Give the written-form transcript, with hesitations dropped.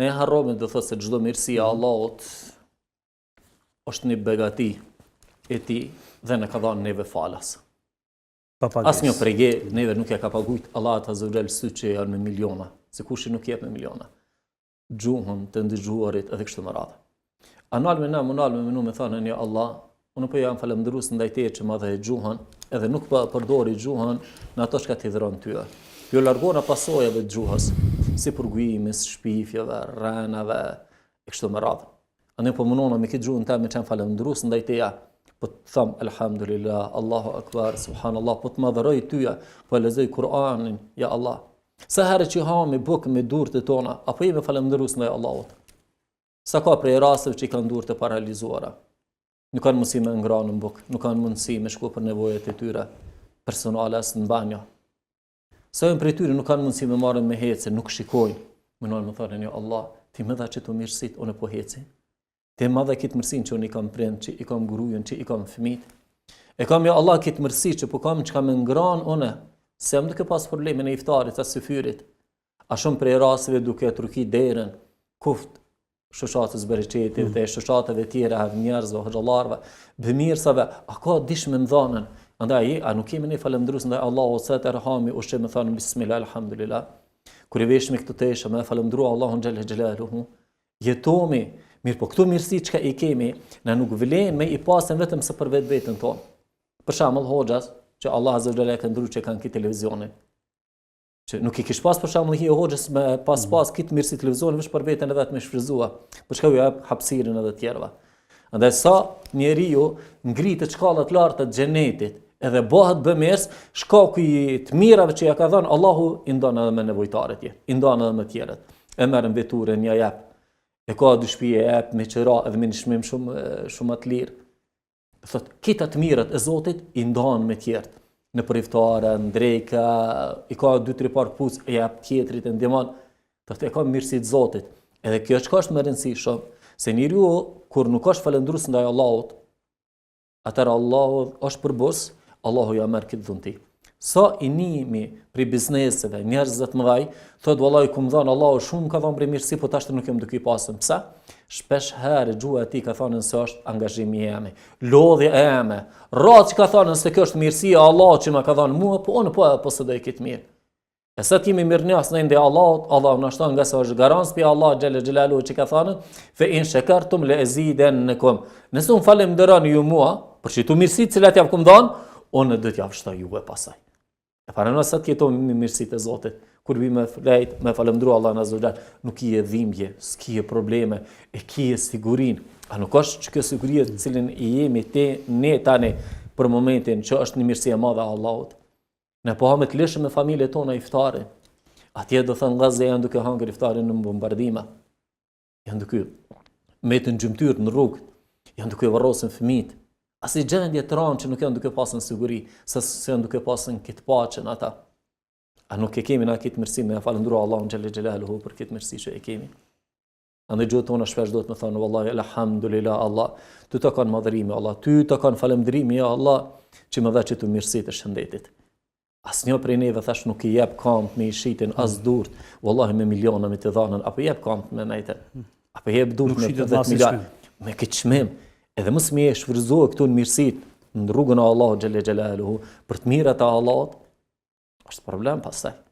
Ne harrojmë të thotë se çdo mirësi e Allahut është një begati e tij dhe na ka dhënë neve falas. Asnjë pregje neve nuk ja ka paguajt Allahu Azza wa Jall syt që janë me miliona, se kush nuk jep me miliona. Gjuhën të ndëgjuarit edhe kështu me radhë. Anal me na, munal me menu me thonë një Allah, unë po jam falëndërues ndaj teje që më dha gjuhën, edhe nuk po përdori gjuhën në ato që ti dhëron tyja. Jo largona pasojave të gjuhës, si përgujimis, shpifjeve, rrenave, e kështu me radhë. Ane po munona me këtë gjuhën ta me qenë falëndërues ndaj teja, po të tham elhamdulillah, Allahu akbar, subhanallah, po të madhëroj tyja, po e lexoj Kur'anin, ja Allah. Sa herë që ha me bukë me durët e tona, apo jemi falëndërues ndaj Allahut. Sa ka prej rasteve që i kanë durët e paralizuara. Nuk kanë mundësi me ngranë në bukë, nuk kanë mundësi me shku për nevojat e tyre personale as në banjo. Sa janë prej tyre nuk kanë mundësi me marrën me hece, nuk shikojnë. Mënojnë më thonë, ja Allah, ti më dha që të mirësit, unë po heci. Ti më dha këtë mërësin që unë i kam prind, që i kam grujën, që i kam fëmijët. E kam ja Allah këtë mërësi që po kam që kam ngranë unë, se më duke pas problemin e iftarit, as syfyrit. A shumë prej rasteve duke truki derën, kuft, shoshatës bereqetit dhe shoshatëve tjera, njerëzve, hëgjallarve, bëmirsave, a ka dish me mdhanën. Andaj, a nuk kemi një falëndrus ndaj Allahu, se të rëhami, ushe me thanë, bismillah, alhamdulillah. Kër i veshme këtë teshe, me falëndru Allahun gjellë gjelaluhu, jetomi, mirë po këtu mirësi që ka i kemi, na nuk vlen me i pasen vetëm se për vetë vetën tonë. Për shembull hoxhas, që Allah Azza wa Jalla ka ndruar që kanë këtë televizionin. Që nuk i kish pas për shembull hi hoxhës me pas këtë mirësi televizionin veç për veten e vet me shfryzua. Për çka u jap hapësirën edhe të tjerëve. Andaj sa njeriu ngritet shkalla të larta të xhenetit, edhe bëhet bëmers, shkaku i të mirave që ja ka dhënë Allahu i ndan edhe me nevojtarët tjerë, i ndan edhe me të tjerët. E merrën veturën ja jap. E ka dy shtëpi e jap me qira edhe me një çmim shumë të lirë. Thot, kita të mirët e Zotit i ndan me tjerët. Në përiftare, në drejka, i ka 2-3 parë puc, e jap tjetrit, e ndihmon. Thot, e ka mirësitë Zotit. Edhe kjo çka është më rëndësishme, se njeriu kur nuk është falëndrues ndaj Allahut, atëherë Allahu është përbos, Allahu ja merr këtë dhunti. Sa i nimi për bizneseve, njerëzve të mëdhaj, thot vallahi kum dhan Allahu shumë ka dhënë për mirësi, po tash nuk jam duke i pasur. Pse? Shpesh herë gjua e tij ka thënë se është angazhimi jemi, lodhja e eme. Rreth që ka thënë se kjo është mirësia e Allahut që më ka dhënë mua, po unë po së do i këtë mirë. E sa ti më mirënjas në ndaj Allahut, Allahu na shton nga sa është garancë për Allah xhel xhelalu që ka thënë, fe in shakartum la azidannakum. Nëse un falenderoni ju mua, për çitu mirësitë që jam kum dhënë, unë do t'jap shtoj juve pasaj. E para nëse të jeton me mirësitë e Zotit, kur vi me flejt, me falëndru Allah në Zotit, nuk i e dhimbje, s'ki e probleme, e ki e sigurin. A nuk është që kjo sigurie të cilin i jemi ne tani për momentin që është një mirësi e madhe a Allahut. Ne po hamet lishë me familje tona iftari. Atje do thënë Gazze janë duke hangër iftarin në bombardima. Janë duke me të në gjymtyr në rrugë. Janë duke varrosin fëmijët. As i gjendje të ranë që nuk janë duke pasën siguri, se janë duke pasën këtë paqen ata. A nuk e kemi na këtë mirësi me falëndru Allahun xhel xhelaluhu për këtë mirësi që e kemi. Andaj gjuhët tona shpesh do të më thonë vallahi alhamdulillah Allah, ty të kanë madhërimi Allah, ty të kanë falëndrimi ja Allah, që më dha që të mirësi të shëndetit. Asnjë prej neve thash nuk i jep kamp me i shitin as durt, vallahi me miliona me të dhanën, apo jep kamp me nejte, apo jep durt me 10 milion, me këtë çmim. Edhe mos më e shfryzohet këtu në mirësit në rrugën e Allahut xhel xhelaluhu për të mirat e Allahut, është problem pastaj.